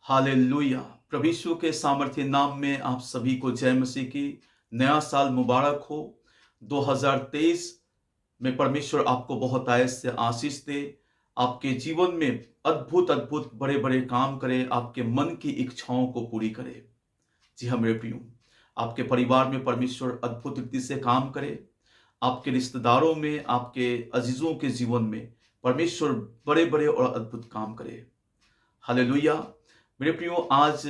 Hallelujah. प्रभु यीशु के सामर्थ्य नाम में आप सभी को जय मसीह की। नया साल मुबारक हो। 2023 में परमेश्वर आपको बहुत आयत से आशीष दे, आपके जीवन में अद्भुत अद्भुत बड़े बड़े काम करे, आपके मन की इच्छाओं को पूरी करे। जी हाँ मेरे प्रियो, आपके परिवार में परमेश्वर अद्भुत रीति से काम करे, आपके रिश्तेदारों में, आपके अजीजों के जीवन में परमेश्वर बड़े बड़े और अद्भुत काम करे। हालेलुया। मेरे प्रियो, आज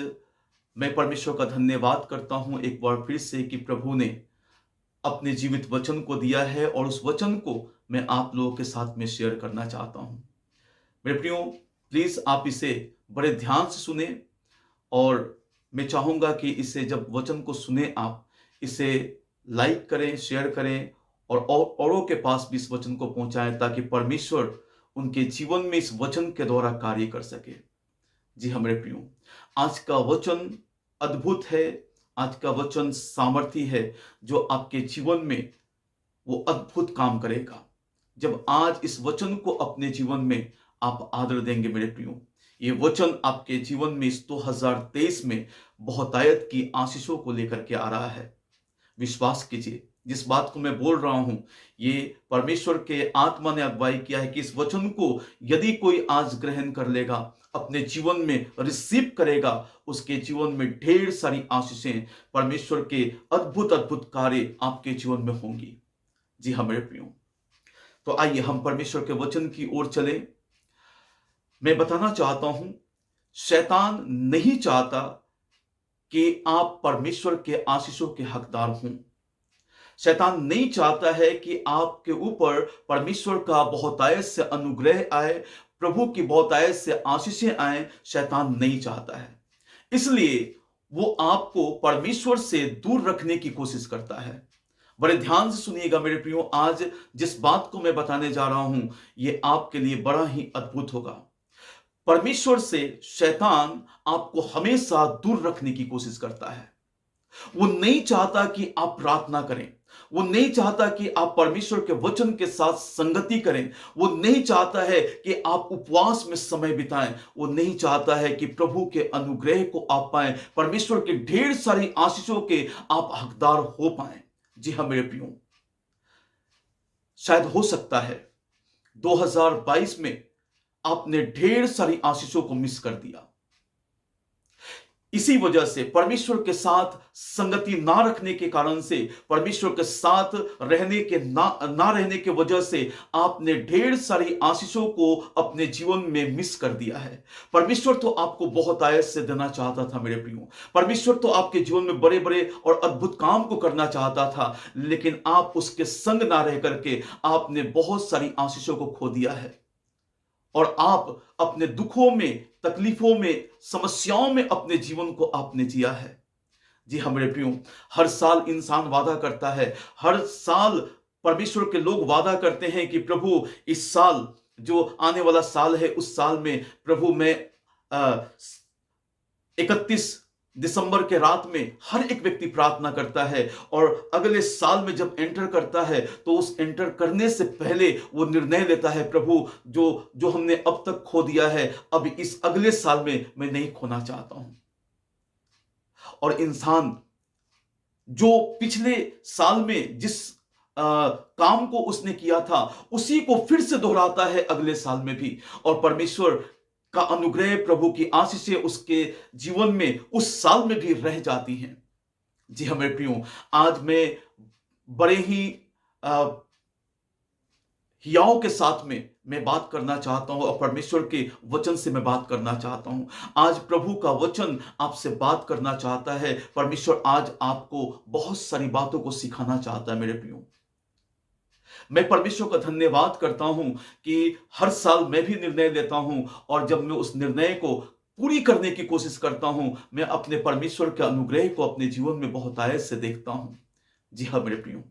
मैं परमेश्वर का धन्यवाद करता हूं एक बार फिर से कि प्रभु ने अपने जीवित वचन को दिया है और उस वचन को मैं आप लोगों के साथ में शेयर करना चाहता हूं। मेरे प्रियो, प्लीज आप इसे बड़े ध्यान से सुने और मैं चाहूंगा कि इसे जब वचन को सुने आप इसे लाइक करें, शेयर करें और औरों के पास भी इस वचन को पहुंचाएं ताकि परमेश्वर उनके जीवन में इस वचन के द्वारा कार्य कर सके। जी हाँ मेरे प्रियो, आज का वचन अद्भुत है, आज का वचन सामर्थी है जो आपके जीवन में वो अद्भुत काम करेगा। जब आज इस वचन को अपने जीवन में आप आदर देंगे मेरे प्रियो, ये वचन आपके जीवन में इस 2023 में बहुतायत की आशीषों को लेकर के आ रहा है। विश्वास कीजिए, जिस बात को मैं बोल रहा हूं ये परमेश्वर के आत्मा ने अगुवाई किया है कि इस वचन को यदि कोई आज ग्रहण कर लेगा, अपने जीवन में रिसीव करेगा, उसके जीवन में ढेर सारी आशीषें, परमेश्वर के अद्भुत अद्भुत कार्य आपके जीवन में होंगी। जी हाँ मेरे प्रियो, तो आइए हम परमेश्वर के वचन की ओर चले। मैं बताना चाहता हूं, शैतान नहीं चाहता कि आप परमेश्वर के आशीषों के हकदार हों। शैतान नहीं चाहता है कि आपके ऊपर परमेश्वर का बहुतायत से अनुग्रह आए, प्रभु की बहुतायत से आशीषें आए। शैतान नहीं चाहता है, इसलिए वो आपको परमेश्वर से दूर रखने की कोशिश करता है। बड़े ध्यान से सुनिएगा मेरे प्रियो, आज जिस बात को मैं बताने जा रहा हूं ये आपके लिए बड़ा ही अद्भुत होगा। परमेश्वर से शैतान आपको हमेशा दूर रखने की कोशिश करता है। वो नहीं चाहता कि आप प्रार्थना करें, वो नहीं चाहता कि आप परमेश्वर के वचन के साथ संगति करें, वो नहीं चाहता है कि आप उपवास में समय बिताएं, वो नहीं चाहता है कि प्रभु के अनुग्रह को आप पाएं, परमेश्वर के ढेर सारी आशीषों के आप हकदार हो पाएं। जी हाँ मेरे प्रियो, शायद हो सकता है 2022 में आपने ढेर सारी आशीषों को मिस कर दिया। इसी वजह से परमेश्वर के साथ संगति ना रखने के कारण से, परमेश्वर के साथ रहने के ना रहने के वजह से आपने ढेर सारी आशीषों को अपने जीवन में मिस कर दिया है। परमेश्वर तो आपको बहुत आयत से देना चाहता था मेरे प्रियो, परमेश्वर तो आपके जीवन में बड़े बड़े और अद्भुत काम को करना चाहता था, लेकिन आप उसके संग ना रह करके आपने बहुत सारी आशीषों को खो दिया है और आप अपने दुखों में, तकलीफों में, समस्याओं में अपने जीवन को आपने जिया है। जी हाँ मेरे प्रियो, हर साल इंसान वादा करता है, हर साल परमेश्वर के लोग वादा करते हैं कि प्रभु इस साल जो आने वाला साल है उस साल में प्रभु मैं 31 दिसंबर के रात में हर एक व्यक्ति प्रार्थना करता है और अगले साल में जब एंटर करता है तो उस एंटर करने से पहले वो निर्णय लेता है, प्रभु जो जो हमने अब तक खो दिया है अब इस अगले साल में मैं नहीं खोना चाहता हूं। और इंसान जो पिछले साल में जिस काम को उसने किया था उसी को फिर से दोहराता है अगले साल में भी, और परमेश्वर का अनुग्रह, प्रभु की आशीषें उसके जीवन में उस साल में भी रह जाती हैं। जी हाँ मेरे प्रियो, आज मैं बड़े ही हियाव के साथ में मैं बात करना चाहता हूं और परमेश्वर के वचन से मैं बात करना चाहता हूं। आज प्रभु का वचन आपसे बात करना चाहता है। परमेश्वर आज आपको बहुत सारी बातों को सिखाना चाहता है मेरे प्रियो। मैं परमेश्वर का धन्यवाद करता हूं कि हर साल मैं भी निर्णय लेता हूं और जब मैं उस निर्णय को पूरी करने की कोशिश करता हूं, मैं अपने परमेश्वर के अनुग्रह को अपने जीवन में बहुतायत से देखता हूं। जी हाँ मेरे प्रियो,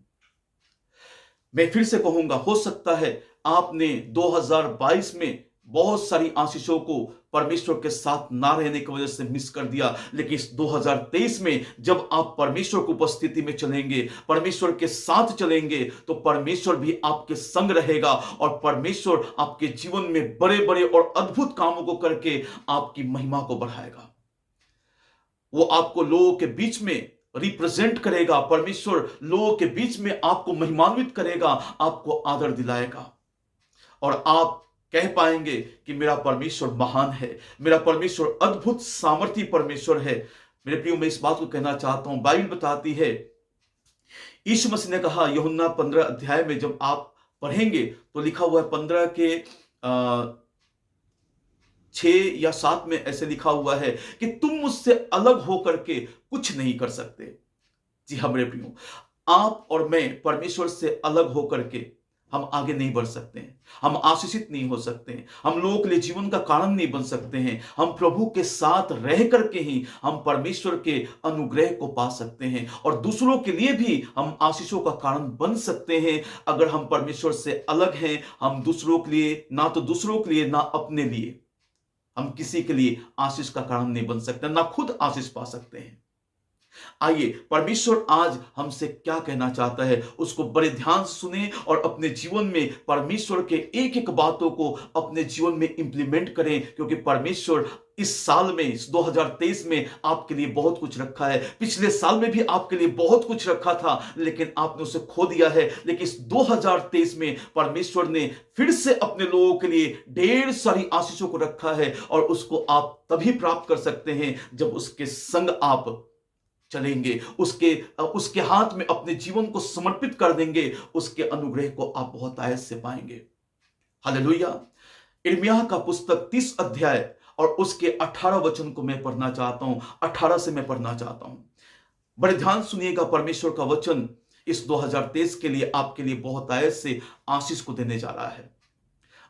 मैं फिर से कहूंगा, हो सकता है आपने 2022 में बहुत सारी आशीषों को परमेश्वर के साथ ना रहने की वजह से मिस कर दिया। लेकिन इस 2023 में जब आप परमेश्वर की उपस्थिति में चलेंगे, परमेश्वर के साथ चलेंगे, तो परमेश्वर भी आपके संग रहेगा और परमेश्वर आपके जीवन में बड़े बड़े और अद्भुत कामों को करके आपकी महिमा को बढ़ाएगा। वो आपको लोगों के बीच में रिप्रेजेंट करेगा। परमेश्वर लोगों के बीच में आपको महिमान्वित करेगा, आपको आदर दिलाएगा और आप कह पाएंगे कि मेरा परमेश्वर महान है, मेरा परमेश्वर अद्भुत सामर्थी परमेश्वर है। मेरे प्रियो, मैं इस बात को कहना चाहता हूं, बाइबल बताती है, यीशु मसीह ने कहा यूहन्ना 15 अध्याय में जब आप पढ़ेंगे तो लिखा हुआ है 15 के 6 या 7 में ऐसे लिखा हुआ है कि तुम मुझसे अलग होकर के कुछ नहीं कर सकते। जी हाँ मेरे प्रियो, आप और मैं परमेश्वर से अलग होकर के हम आगे नहीं बढ़ सकते हैं, हम आशीषित नहीं हो सकते हैं, हम लोगों के लिए जीवन का कारण नहीं बन सकते हैं। हम प्रभु के साथ रह करके ही हम परमेश्वर के अनुग्रह को पा सकते हैं और दूसरों के लिए भी हम आशीषों का कारण बन सकते हैं। अगर हम परमेश्वर से अलग हैं, हम दूसरों के लिए, ना तो दूसरों के लिए ना अपने लिए, हम किसी के लिए आशीष का कारण नहीं बन सकते, ना खुद आशीष पा सकते हैं। आइए, परमेश्वर आज हमसे क्या कहना चाहता है उसको बड़े ध्यान से सुने और अपने जीवन में परमेश्वर के एक एक बातों को अपने जीवन में इंप्लीमेंट करें, क्योंकि परमेश्वर इस साल में, इस 2023 में आपके लिए बहुत कुछ रखा है। पिछले साल में भी आपके लिए बहुत कुछ रखा था, लेकिन आपने उसे खो दिया है। लेकिन इस 2023 में परमेश्वर ने फिर से अपने लोगों के लिए ढेर सारी आशीषों को रखा है और उसको आप तभी प्राप्त कर सकते हैं जब उसके संग आप चलेंगे, उसके हाथ में अपने जीवन को समर्पित कर देंगे। उसके अनुग्रह को आप बहुत आयत से पाएंगे। हालेलुया। यिर्मयाह का पुस्तक 30 अध्याय और उसके 18 वचन को मैं पढ़ना चाहता हूं, 18 से मैं पढ़ना चाहता हूं। बड़े ध्यान सुनिएगा, परमेश्वर का वचन इस 2023 के लिए आपके लिए बहुत आयत से आशीष को देने जा रहा है।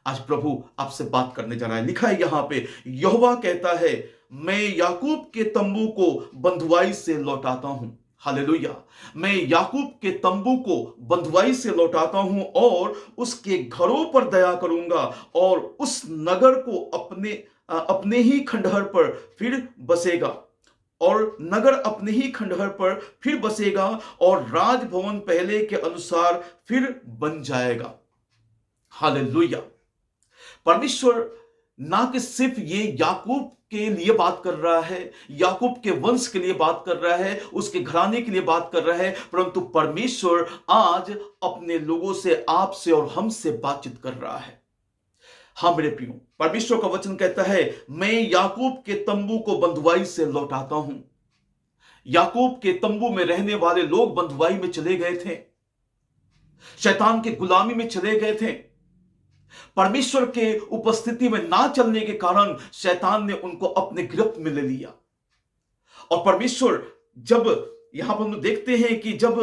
आज प्रभु आपसे बात करने जा रहा है। लिखा है यहां पे, यहोवा कहता है, मैं याकूब के तंबू को बंधुआई से लौटाता हूं। हालेलुया। मैं याकूब के तंबू को बंधुआई से लौटाता हूं और उसके घरों पर दया करूंगा और उस नगर को अपने ही खंडहर पर फिर बसेगा और नगर अपने ही खंडहर पर फिर बसेगा और राजभवन पहले के अनुसार फिर बन जाएगा। हालेलुया। परमेश्वर ना कि सिर्फ ये याकूब के लिए बात कर रहा है, याकूब के वंश के लिए बात कर रहा है, उसके घराने के लिए बात कर रहा है, परंतु परमेश्वर आज अपने लोगों से, आपसे और हमसे बातचीत कर रहा है। हाँ मेरे प्रियो, परमेश्वर का वचन कहता है, मैं याकूब के तंबू को बंधुआई से लौटाता हूं। याकूब के तंबू में रहने वाले लोग बंधुआई में चले गए थे, शैतान के गुलामी में चले गए थे। परमेश्वर के उपस्थिति में ना चलने के कारण शैतान ने उनको अपने गिरफ्त में ले लिया। और परमेश्वर, जब यहां पर हम देखते हैं कि जब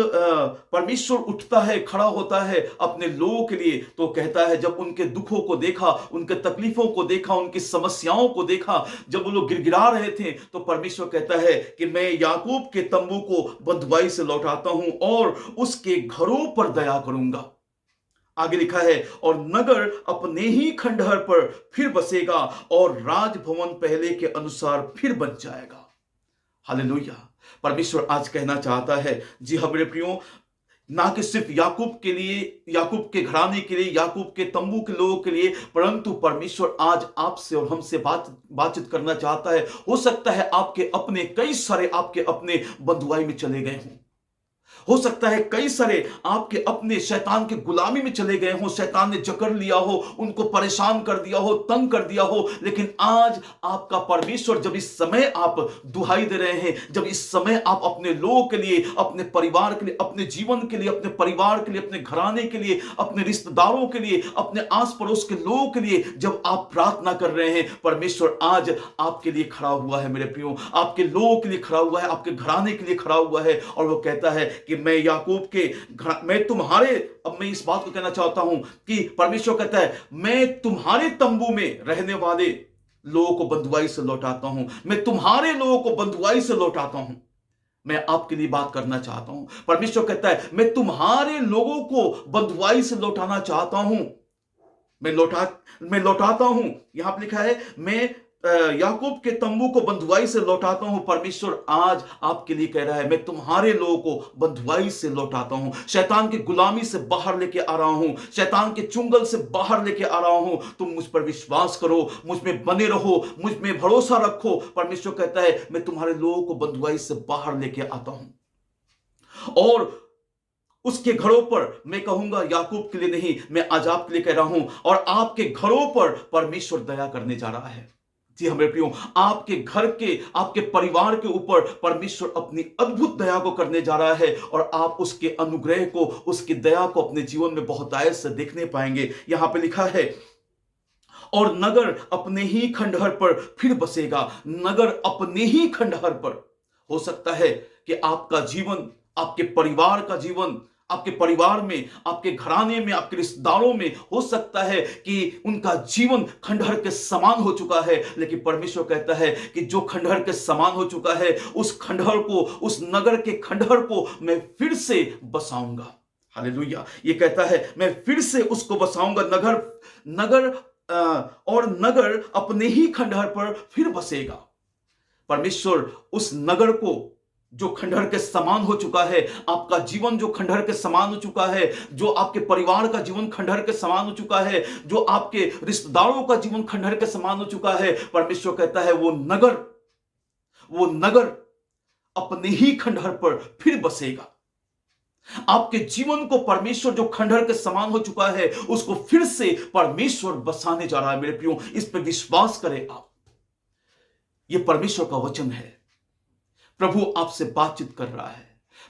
परमेश्वर उठता है, खड़ा होता है अपने लोगों के लिए, तो कहता है जब उनके दुखों को देखा, उनके तकलीफों को देखा, उनकी समस्याओं को देखा, जब वो लोग गिड़गिड़ा रहे थे, तो परमेश्वर कहता है कि मैं याकूब के तंबू को बंधुआई से लौटाता हूं और उसके घरों पर दया करूंगा। आगे लिखा है, और नगर अपने ही खंडहर पर फिर बसेगा और राजभवन पहले के अनुसार फिर बन जाएगा। हालेलुया। परमेश्वर आज कहना चाहता है, जी हाँ मेरे प्रियो, ना कि सिर्फ याकूब के लिए, याकूब के घराने के लिए, याकूब के तंबू के लोगों के लिए, परंतु परमेश्वर आज आपसे और हमसे बातचीत करना चाहता है। हो सकता है आपके अपने, कई सारे आपके अपने बंधुआई में चले गए हों, हो सकता है कई सारे आपके अपने शैतान के गुलामी में चले गए हो, शैतान ने जकड़ लिया हो, उनको परेशान कर दिया हो, तंग कर दिया हो। लेकिन आज आपका परमेश्वर, जब इस समय आप दुहाई दे रहे हैं, जब इस समय आप अपने लोगों के लिए, अपने परिवार के लिए, अपने जीवन के लिए, अपने परिवार के लिए, अपने घराने के लिए, अपने रिश्तेदारों के लिए, अपने आस पड़ोस के लोगों के लिए जब आप प्रार्थना कर रहे हैं, परमेश्वर आज आपके लिए खड़ा हुआ है मेरे प्रियो, आपके लोगों के लिए खड़ा हुआ है, आपके घराने के लिए खड़ा हुआ है। और वो कहता है कि मैं याकूब के, मैं तुम्हारे, अब मैं इस बात को कहना चाहता हूं कि परमेश्वर कहता है, मैं तुम्हारे तंबू में रहने वाले लोगों को बंधुआई से लौटाता हूं, मैं तुम्हारे लोगों को बंधुआई से लौटाता हूं। मैं आपके लिए बात करना चाहता हूं। परमेश्वर कहता है, मैं तुम्हारे लोगों को बंधुआई से लौटाना चाहता हूं। मैं लौटाता हूं। यहां पर लिखा है, मैं याकूब के तंबू को बंधुआई से लौटाता हूं, परमेश्वर आज आपके लिए कह रहा है, मैं तुम्हारे लोगों को बंधुआई से लौटाता हूं, शैतान की गुलामी से बाहर लेके आ रहा हूं, शैतान के चुंगल से बाहर लेके आ रहा हूं। तुम मुझ पर विश्वास करो, मुझ में बने रहो, मुझ में भरोसा रखो। परमेश्वर कहता है, मैं तुम्हारे लोगों को बंधुआई से बाहर लेके आता हूं। और उसके घरों पर, मैं कहूंगा याकूब के लिए नहीं, मैं आज आपके लिए कह रहा हूं, और आपके घरों पर परमेश्वर दया करने जा रहा है। जी हाँ मेरे प्रियो, आपके घर के, आपके परिवार के ऊपर परमेश्वर अपनी अद्भुत दया को करने जा रहा है, और आप उसके अनुग्रह को, उसकी दया को अपने जीवन में बहुतायत से देखने पाएंगे। यहां पे लिखा है, और नगर अपने ही खंडहर पर फिर बसेगा। नगर अपने ही खंडहर पर। हो सकता है कि आपका जीवन, आपके परिवार का जीवन, आपके परिवार में, आपके घराने में, आपके रिश्तेदारों में हो सकता है कि उनका जीवन खंडहर के समान हो चुका है, लेकिन परमेश्वर कहता है कि जो खंडहर के समान हो चुका है, उस खंडहर को, उस नगर के खंडहर को मैं फिर से बसाऊंगा। हालेलुया। ये कहता है, मैं फिर से उसको बसाऊंगा। नगर और नगर अपने ही खंडहर पर फिर बसेगा। परमेश्वर उस नगर को, जो खंडहर के समान हो चुका है, आपका जीवन जो खंडहर के समान हो चुका है, जो आपके परिवार का जीवन खंडहर के समान हो चुका है, जो आपके रिश्तेदारों का जीवन खंडहर के समान हो चुका है, परमेश्वर कहता है वो नगर अपने ही खंडहर पर फिर बसेगा। आपके जीवन को परमेश्वर जो खंडहर के समान हो चुका है, उसको फिर से परमेश्वर बसाने जा रहा है। मेरे प्रियो, इस पर विश्वास करें आप। यह परमेश्वर का वचन है। प्रभु आपसे बातचीत कर रहा है।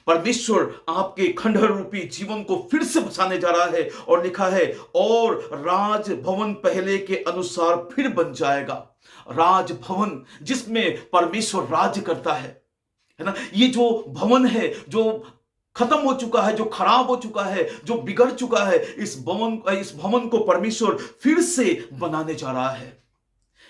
परमेश्वर आपके खंडहर रूपी जीवन को फिर से बसाने जा रहा है। और लिखा है, और राजभवन पहले के अनुसार फिर बन जाएगा। राजभवन, जिसमें परमेश्वर राज्य करता है ना। ये जो भवन है, जो खत्म हो चुका है, जो खराब हो चुका है, जो बिगड़ चुका है, इस भवन को परमेश्वर फिर से बनाने जा रहा है।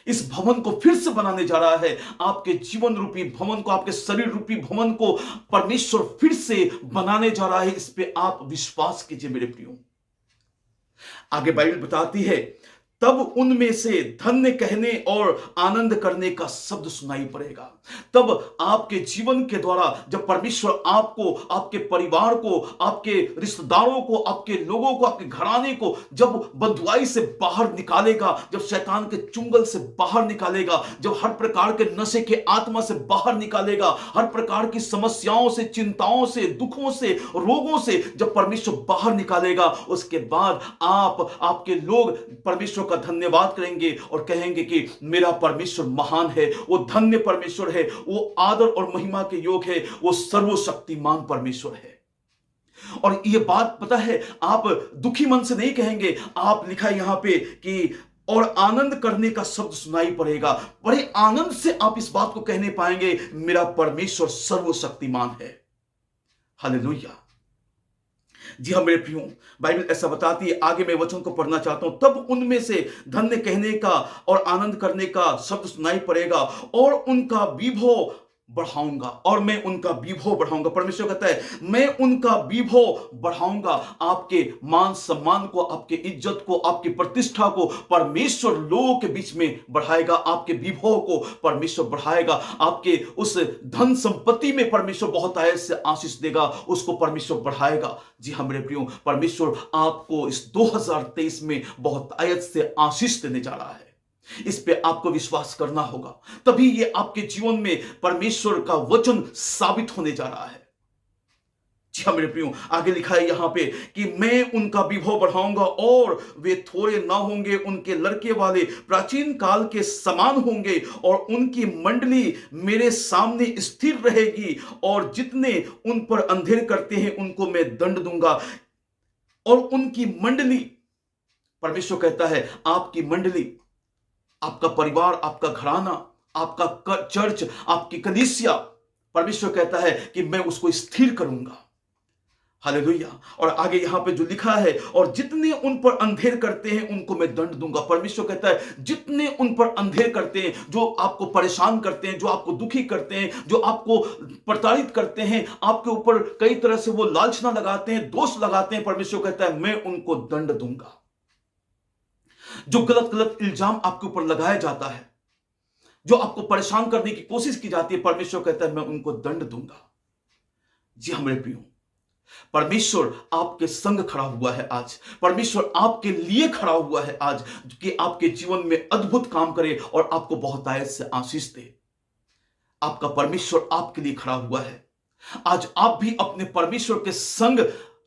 इस भवन को फिर से बनाने जा रहा है। आपके जीवन रूपी भवन को, आपके शरीर रूपी भवन को परमेश्वर फिर से बनाने जा रहा है। इस पे आप विश्वास कीजिए मेरे प्रियो। आगे बाइबल बताती है, तब उनमें से धन्य कहने और आनंद करने का शब्द सुनाई पड़ेगा। तब आपके जीवन के द्वारा जब परमेश्वर आपको, आपके परिवार को, आपके रिश्तेदारों को, आपके लोगों को, आपके घराने को जब बंधुआई से बाहर निकालेगा, जब शैतान के चुंगल से बाहर निकालेगा, जब हर प्रकार के नशे के आत्मा से बाहर निकालेगा, हर प्रकार की समस्याओं से, चिंताओं से, दुखों से, रोगों से जब परमेश्वर बाहर निकालेगा, उसके बाद आपके लोग परमेश्वर का धन्यवाद करेंगे और कहेंगे कि मेरा परमेश्वर महान है, वो धन्य परमेश्वर है, वो आदर और महिमा के योग है, वो सर्वशक्तिमान परमेश्वर है। और ये बात पता है, आप दुखी मन से नहीं कहेंगे। आप लिखा है यहां पे कि और आनंद करने का शब्द सुनाई पड़ेगा। बड़े आनंद से आप इस बात को कहने पाएंगे, मेरा परमेश्वर सर्वशक्तिमान है। हालेलुया। जी हाँ मेरे प्रियो, बाइबल ऐसा बताती है। आगे मैं वचन को पढ़ना चाहता हूं। तब उनमें से धन्य कहने का और आनंद करने का शब्द सुनाई पड़ेगा, और उनका विभव बढ़ाऊंगा, और मैं उनका विभव बढ़ाऊंगा। परमेश्वर कहता है, मैं उनका विभव बढ़ाऊंगा। आपके मान सम्मान को, आपके इज्जत को, आपकी प्रतिष्ठा को परमेश्वर लोगों के बीच में बढ़ाएगा। आपके विभव को परमेश्वर बढ़ाएगा। आपके उस धन संपत्ति में परमेश्वर बहुत आयत से आशीष देगा, उसको परमेश्वर बढ़ाएगा। जी हाँ मेरे प्रियो, परमेश्वर आपको इस 2023 में बहुत आयत से आशीष देने जा रहा है। इस पे आपको विश्वास करना होगा, तभी ये आपके जीवन में परमेश्वर का वचन साबित होने जा रहा है। जी हाँ मेरे प्रियो, आगे लिखा है यहां पे कि मैं उनका विभव बढ़ाऊंगा, और वे थोड़े ना होंगे। उनके लड़के वाले प्राचीन काल के समान होंगे, और उनकी मंडली मेरे सामने स्थिर रहेगी, और जितने उन पर अंधेर करते हैं उनको मैं दंड दूंगा। और उनकी मंडली, परमेश्वर कहता है, आपकी मंडली, आपका परिवार, आपका घराना, आपका चर्च, आपकी कलीसिया, परमेश्वर कहता है कि मैं उसको स्थिर करूंगा। हालेलुया। और आगे यहां पे जो लिखा है, और जितने उन पर अंधेर करते हैं उनको मैं दंड दूंगा। परमेश्वर कहता है, जितने उन पर अंधेर करते हैं, जो आपको परेशान करते हैं, जो आपको दुखी करते हैं, जो आपको प्रताड़ित करते हैं, आपके ऊपर कई तरह से वो लालचना लगाते हैं, दोष लगाते हैं, परमेश्वर कहता है मैं उनको दंड दूंगा। जो गलत गलत इल्जाम आपके ऊपर लगाया जाता है, जो आपको परेशान करने की कोशिश की जाती है, परमेश्वर कहता है मैं उनको दंड दूंगा। जी हाँ मेरे प्रियो, परमेश्वर आपके संग खड़ा हुआ है आज। परमेश्वर आपके लिए खड़ा हुआ है आज, कि आपके जीवन में अद्भुत काम करे और आपको बहुतायत से आशीष दे। आपका परमेश्वर आपके लिए खड़ा हुआ है। आज आप भी अपने परमेश्वर के संग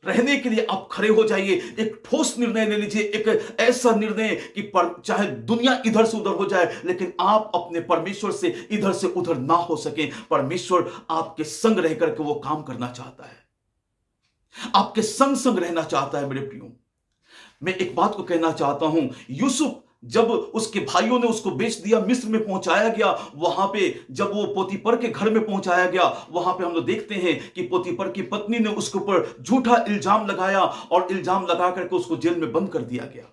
रहने के लिए आप खड़े हो जाइए। एक ठोस निर्णय ले लीजिए, एक ऐसा निर्णय कि चाहे दुनिया इधर से उधर हो जाए, लेकिन आप अपने परमेश्वर से इधर से उधर ना हो सके। परमेश्वर आपके संग रह करके वो काम करना चाहता है, आपके संग संग रहना चाहता है। मेरे प्रियो, मैं एक बात को कहना चाहता हूं, यूसुफ जब उसके भाइयों ने उसको बेच दिया, मिस्र में पहुंचाया गया, वहां पे जब वो पोतीपर के घर में पहुंचाया गया, वहां पे हम लोग देखते हैं कि पोतीपर की पत्नी ने उसके ऊपर झूठा इल्जाम लगाया और इल्जाम लगा करके उसको जेल में बंद कर दिया गया।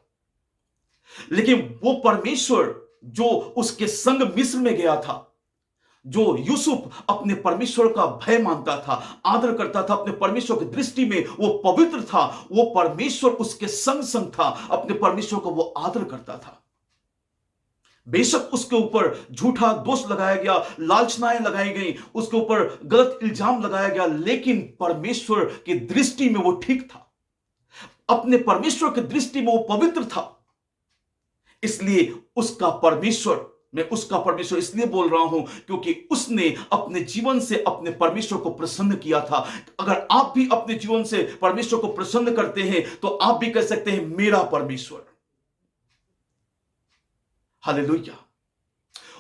लेकिन वो परमेश्वर जो उसके संग मिस्र में गया था, जो यूसुफ अपने परमेश्वर का भय मानता था, आदर करता था, अपने परमेश्वर की दृष्टि में वो पवित्र था, वो परमेश्वर उसके संग संग था, अपने परमेश्वर को वो आदर करता था। बेशक उसके ऊपर झूठा दोष लगाया गया, लालचनाएं लगाई गई, उसके ऊपर गलत इल्जाम लगाया गया, लेकिन परमेश्वर की दृष्टि में वो ठीक था, अपने परमेश्वर की दृष्टि में वो पवित्र था। इसलिए उसका परमेश्वर, मैं उसका परमेश्वर इसलिए बोल रहा हूं क्योंकि उसने अपने जीवन से अपने परमेश्वर को प्रसन्न किया था। अगर आप भी अपने जीवन से परमेश्वर को प्रसन्न करते हैं तो आप भी कह सकते हैं मेरा परमेश्वर। हालेलुया।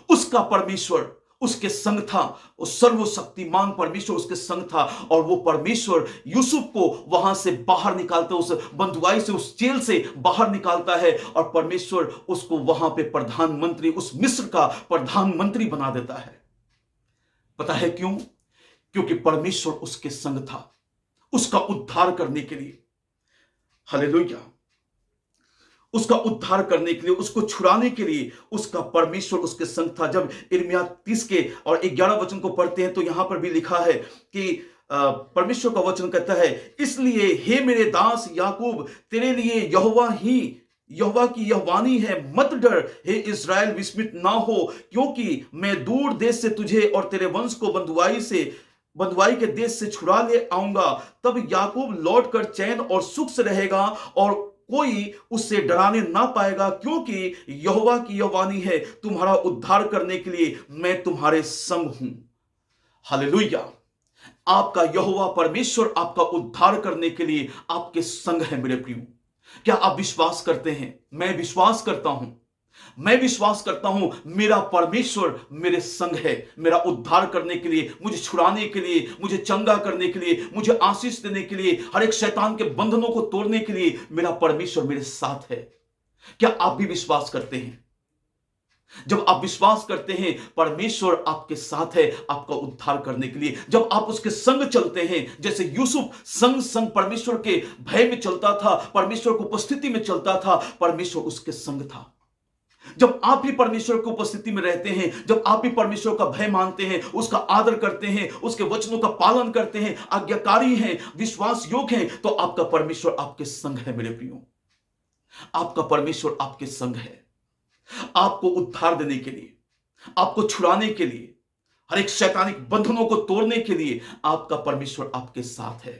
उसका परमेश्वर उसके संग था, वो सर्वशक्तिमान परमेश्वर उसके संग था, और वो परमेश्वर यूसुफ को वहां से बाहर निकालता है, उस बंधुआई से, उस जेल से बाहर निकालता है, और परमेश्वर उसको वहां पे प्रधानमंत्री, उस मिस्र का प्रधानमंत्री बना देता है। पता है क्यों? क्योंकि परमेश्वर उसके संग था, उसका उद्धार करने के लिए। हालेलुया। उसका उद्धार करने के लिए, उसको छुड़ाने के लिए उसका परमेश्वर उसके संग था। जब यिर्मयाह 30 के और 11 वचन को पढ़ते हैं तो यहां पर भी लिखा है कि परमेश्वर का वचन कहता है, इसलिए हे मेरे दास याकूब, तेरे लिए यहोवा की यह वाणी है, मत डर हे इस्राएल, विस्मित ना हो, क्योंकि मैं दूर देश से तुझे और तेरे वंश को बंधुआई के देश से छुड़ा ले आऊंगा। तब याकूब लौटकर चैन और सुख से रहेगा और कोई उससे डराने ना पाएगा, क्योंकि यहोवा की यह वाणी है, तुम्हारा उद्धार करने के लिए मैं तुम्हारे संग हूं। हालेलुया। आपका यहोवा परमेश्वर आपका उद्धार करने के लिए आपके संग है। मेरे प्रियो, क्या आप विश्वास करते हैं? मैं विश्वास करता हूं, मैं विश्वास करता हूं मेरा परमेश्वर मेरे संग है, मेरा उद्धार करने के लिए, मुझे छुड़ाने के लिए, मुझे चंगा करने के लिए, मुझे आशीष देने के लिए, हर एक शैतान के बंधनों को तोड़ने के लिए मेरा परमेश्वर मेरे साथ है। क्या आप भी विश्वास करते हैं? जब आप विश्वास करते हैं परमेश्वर आपके साथ है आपका उद्धार करने के लिए, जब आप उसके संग चलते हैं, जैसे यूसुफ संग संग परमेश्वर के भय में चलता था, परमेश्वर की उपस्थिति में चलता था, परमेश्वर उसके संग था। जब आप भी परमेश्वर की उपस्थिति में रहते हैं, जब आप भी परमेश्वर का भय मानते हैं, उसका आदर करते हैं, उसके वचनों का पालन करते हैं, आज्ञाकारी हैं, विश्वास योग्य हैं, तो आपका परमेश्वर आपके संग है। मेरे प्रियो, आपका परमेश्वर आपके संग है, आपको उद्धार देने के लिए, आपको छुड़ाने के लिए, हर एक शैतानिक बंधनों को तोड़ने के लिए आपका परमेश्वर आपके साथ है।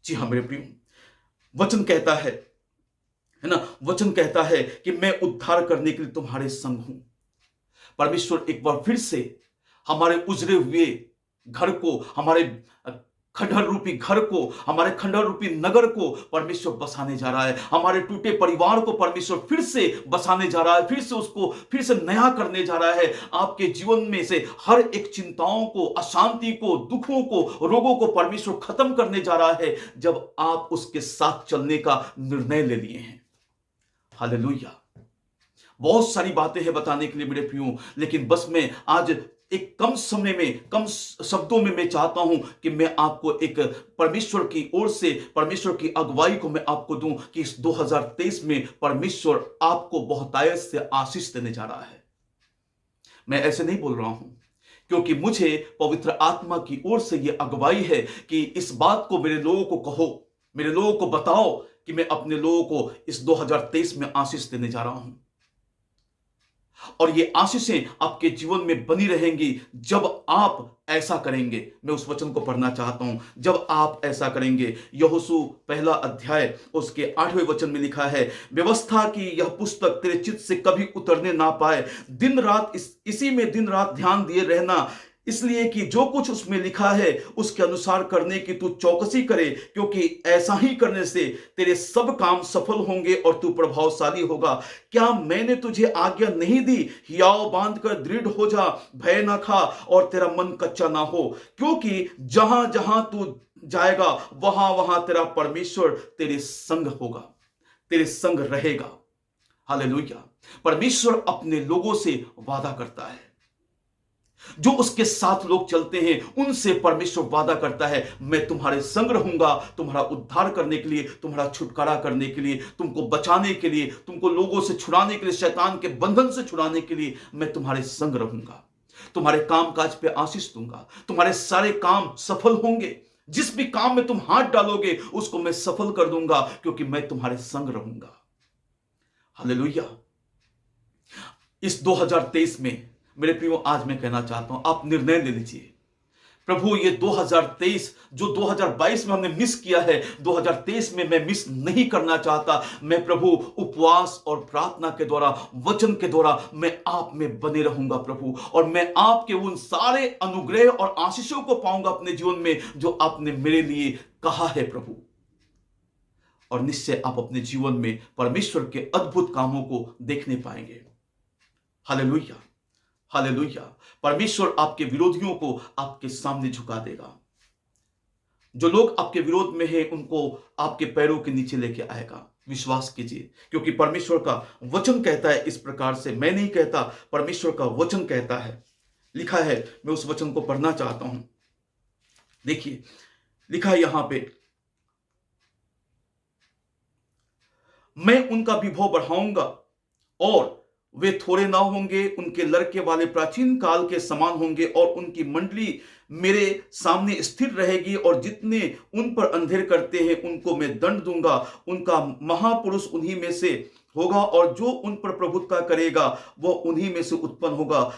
जी हां मेरे प्रियो, वचन कहता है ना, वचन कहता है कि मैं उद्धार करने के लिए तुम्हारे संग हूं। परमेश्वर एक बार फिर से हमारे उजड़े हुए घर को, हमारे खंडहर रूपी घर को, हमारे खंडहर रूपी नगर को परमेश्वर बसाने जा रहा है। हमारे टूटे परिवार को परमेश्वर फिर से बसाने जा रहा है, फिर से उसको फिर से नया करने जा रहा है। आपके जीवन में से हर एक चिंताओं को, अशांति को, दुखों को, रोगों को परमेश्वर खत्म करने जा रहा है, जब आप उसके साथ चलने का निर्णय ले लिए हैं। हालेलुया। बहुत सारी बातें हैं बताने के लिए मेरे प्रियो, लेकिन बस मैं आज एक कम समय में, कम शब्दों में मैं चाहता हूं कि मैं आपको एक परमेश्वर की ओर से, परमेश्वर की अगुवाई को मैं आपको दूं कि इस 2023 में परमेश्वर आपको बहुतायत से आशीष देने जा रहा है। मैं ऐसे नहीं बोल रहा हूं, क्योंकि मुझे पवित्र आत्मा की ओर से यह अगुवाई है कि इस बात को मेरे लोगों को कहो, मेरे लोगों को बताओ कि मैं अपने लोगों को इस 2023 में आशीष देने जा रहा हूं। और ये आशीषें आपके जीवन में बनी रहेंगी जब आप ऐसा करेंगे। मैं उस वचन को पढ़ना चाहता हूं, जब आप ऐसा करेंगे। यहोशू पहला अध्याय उसके 8वें वचन में लिखा है, व्यवस्था की यह पुस्तक तेरे चित्त से कभी उतरने ना पाए, दिन रात इसी में दिन रात ध्यान दिए रहना, इसलिए कि जो कुछ उसमें लिखा है उसके अनुसार करने की तू चौकसी करे, क्योंकि ऐसा ही करने से तेरे सब काम सफल होंगे और तू प्रभावशाली होगा। क्या मैंने तुझे आज्ञा नहीं दी, हियाव बांधकर दृढ़ हो जा, भय ना खा और तेरा मन कच्चा ना हो, क्योंकि जहां जहां तू जाएगा वहां वहां तेरा परमेश्वर तेरे संग होगा, तेरे संग रहेगा। हालेलुया। परमेश्वर अपने लोगों से वादा करता है, जो उसके साथ लोग चलते हैं उनसे परमेश्वर वादा करता है, मैं तुम्हारे संग रहूंगा, तुम्हारा उद्धार करने के लिए, तुम्हारा छुटकारा करने के लिए, तुमको बचाने के लिए, तुमको लोगों से छुड़ाने के लिए, शैतान के बंधन से छुड़ाने के लिए मैं तुम्हारे संग रहूंगा। तुम्हारे काम काज पे आशीष दूंगा, तुम्हारे सारे काम सफल होंगे, जिस भी काम में तुम हाथ डालोगे उसको मैं सफल कर दूंगा, क्योंकि मैं तुम्हारे संग रहूंगा। हालेलुया। इस 2023 में मेरे प्रियो, आज मैं कहना चाहता हूं, आप निर्णय ले लीजिए। प्रभु, ये 2023 जो 2022 में हमने मिस किया है, 2023 में मैं मिस नहीं करना चाहता। मैं प्रभु उपवास और प्रार्थना के द्वारा, वचन के द्वारा मैं आप में बने रहूंगा प्रभु, और मैं आपके उन सारे अनुग्रह और आशीषों को पाऊंगा अपने जीवन में जो आपने मेरे लिए कहा है प्रभु। और निश्चय आप अपने जीवन में परमेश्वर के अद्भुत कामों को देखने पाएंगे। Hallelujah, hallelujah. परमेश्वर आपके विरोधियों को आपके सामने झुका देगा। जो लोग आपके विरोध में हैं उनको आपके पैरों के नीचे लेके आएगा। विश्वास कीजिए, क्योंकि परमेश्वर का वचन कहता है इस प्रकार से, मैं नहीं कहता, परमेश्वर का वचन कहता है। लिखा है, मैं उस वचन को पढ़ना चाहता हूं। देखिए, लिखा है यहां पे, मैं उनका विभव बढ़ाऊंगा और वे थोड़े ना होंगे, उनके लड़के वाले प्राचीन काल के समान होंगे, और उनकी मंडली मेरे सामने स्थिर रहेगी, और जितने उन पर अंधेर करते हैं उनको मैं दंड दूंगा। उनका महापुरुष उन्हीं में से होगा, और जो उन पर प्रभुत्व करेगा वह उन्हीं में से उत्पन्न होगा।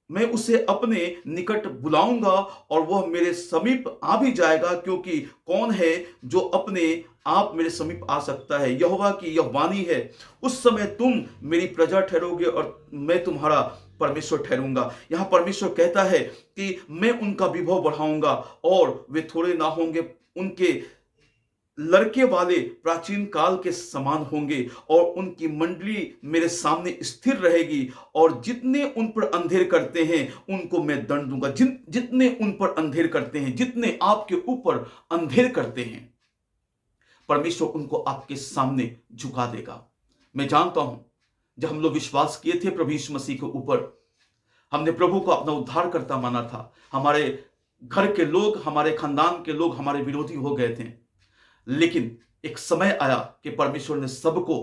मैं उसे अपने निकट बुलाऊंगा और वह मेरे समीप आ भी जाएगा, क्योंकि कौन है जो अपने आप मेरे समीप आ सकता है। यहोवा की यह वाणी है, उस समय तुम मेरी प्रजा ठहरोगे और मैं तुम्हारा परमेश्वर ठहरूंगा। यहां परमेश्वर कहता है कि मैं उनका विभव बढ़ाऊंगा और वे थोड़े ना होंगे, उनके लड़के वाले प्राचीन काल के समान होंगे, और उनकी मंडली मेरे सामने स्थिर रहेगी, और जितने उन पर अंधेर करते हैं उनको मैं दंड दूंगा। जितने उन पर अंधेर करते हैं, जितने आपके ऊपर अंधेर करते हैं, परमेश्वर उनको आपके सामने झुका देगा। मैं जानता हूं, जब हम लोग विश्वास किए थे प्रभु यीशु मसीह के ऊपर, हमने प्रभु को अपना उद्धारकर्ता माना था, हमारे घर के लोग, हमारे खानदान के लोग हमारे विरोधी हो गए थे, लेकिन एक समय आया कि परमेश्वर ने सबको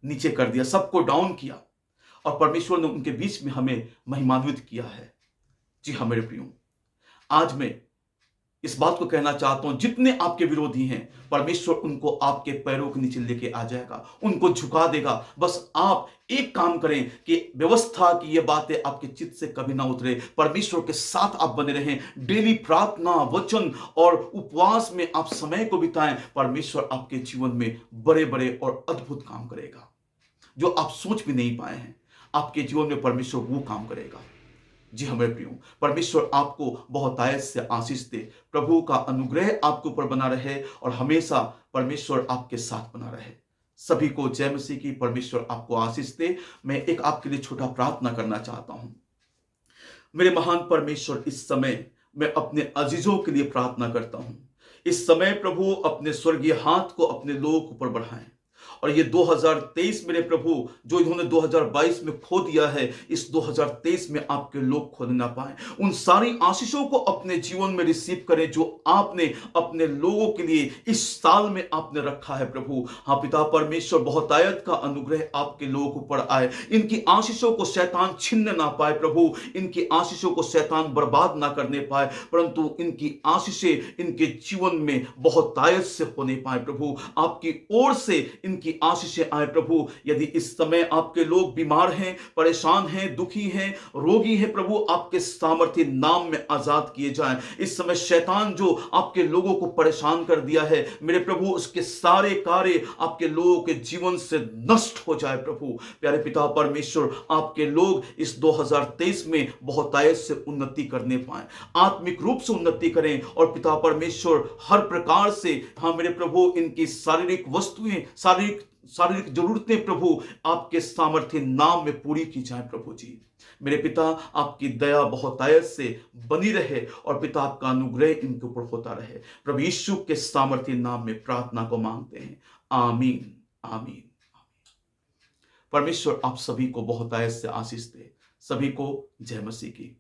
नीचे कर दिया, सबको डाउन किया, और परमेश्वर ने उनके बीच में हमें महिमान्वित किया है। जी हाँ मेरे प्रियो, आज मैं इस बात को कहना चाहता हूं, जितने आपके विरोधी हैं परमेश्वर उनको आपके पैरों के नीचे लेके आ जाएगा, उनको झुका देगा। बस आप एक काम करें कि व्यवस्था की ये बातें आपके चित्त से कभी ना उतरे, परमेश्वर के साथ आप बने रहें, डेली प्रार्थना, वचन और उपवास में आप समय को बिताएं। परमेश्वर आपके जीवन में बड़े बड़े और अद्भुत काम करेगा, जो आप सोच भी नहीं पाए हैं। आपके जीवन में परमेश्वर वो काम करेगा। जी हाँ मेरे प्रियो, परमेश्वर आपको बहुत आयत से आशीष दे, प्रभु का अनुग्रह आपके ऊपर बना रहे, और हमेशा परमेश्वर आपके साथ बना रहे। सभी को जय मसीह की, परमेश्वर आपको आशीष दे। मैं एक आपके लिए छोटा प्रार्थना करना चाहता हूं। मेरे महान परमेश्वर, इस समय मैं अपने अजीजों के लिए प्रार्थना करता हूं। इस समय प्रभु अपने स्वर्गीय हाथ को अपने लोगों के ऊपर बढ़ाएं, और ये 2023 मेरे प्रभु जो इन्होंने 2022 में खो दिया है, इस 2023 में आपके लोग खो ना पाए। उन सारी आशीषों को अपने जीवन में रिसीव करें जो आपने अपने लोगों के लिए इस साल में आपने रखा है प्रभु। हाँ पिता परमेश्वर, बहुत आयत का अनुग्रह आपके लोगों के ऊपर आए। इनकी आशीषों को शैतान छीनने ना पाए प्रभु, इनकी आशीषों को शैतान बर्बाद ना करने पाए, परंतु इनकी आशीषें इनके जीवन में बहुत आयत से होने पाए प्रभु। आपकी ओर से इनकी की आशीषें आए प्रभु। यदि इस समय आपके लोग बीमार हैं, परेशान हैं, दुखी हैं, रोगी हैं प्रभु, आपके सामर्थ्य नाम में आजाद किए जाएं। इस समय शैतान जो आपके लोगों को परेशान कर दिया है मेरे प्रभु, उसके सारे कार्य आपके लोगों के जीवन से नष्ट हो जाए प्रभु। प्यारे पिता परमेश्वर, आपके लोग इस 2023 में बहुतायत से उन्नति करने पाए, आत्मिक रूप से उन्नति करें। और पिता परमेश्वर, हर प्रकार से हाँ मेरे प्रभु, इनकी शारीरिक वस्तुएं, शारीरिक जरूरतें प्रभु आपके सामर्थ्य नाम में पूरी की जाए प्रभु जी। मेरे पिता, आपकी दया बहुतायत से बनी रहे और पिता आपका अनुग्रह इनके ऊपर होता रहे। प्रभु यीशु के सामर्थ्य नाम में प्रार्थना को मांगते हैं, आमीन आमीन। परमेश्वर आप सभी को बहुतायत से आशीष दे। सभी को जय मसीह की।